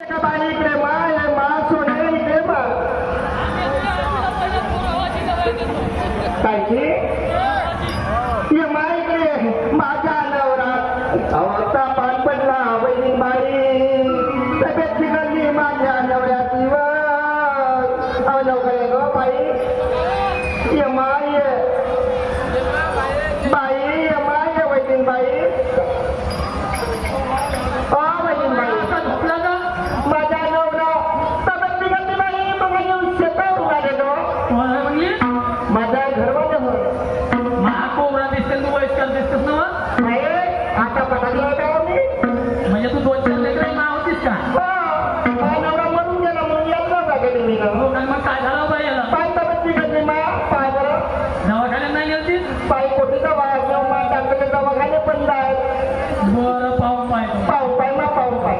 बाई इकडे मा सोने इकडे मा काय की ये मा इकडे माझ्या नवरा आवडता पान पडला वहिनी बाई तब्येत बिघडली माझ्या नवऱ्याची व नवकडे ग बाई ये माय बाई ये माय वहिनी बाई वहिनी बाई माझा नवरा तब्येत बिघडली बाई मग येऊन शेतावर उडालेलो माझा घरवाला महाकोबरा दिसते तू वयस्कर दिसतस ना नाही आता पटायला होता मी म्हणजे तू 2-4 लेकरं नाव होतीस का माझा नवरा मरून गेला म्हणून यायला लागले मी हो का मग काय झालं बाई याला पाय तब्येत बिघडली मा पाय बरं दवाखान्यात नाही गेलतीस पाय कोटीचा वाया मा डॉक्टरचे दवाखाने बंद आहेत बरं पाहून पाय पाहू पाय मा पाहू पाय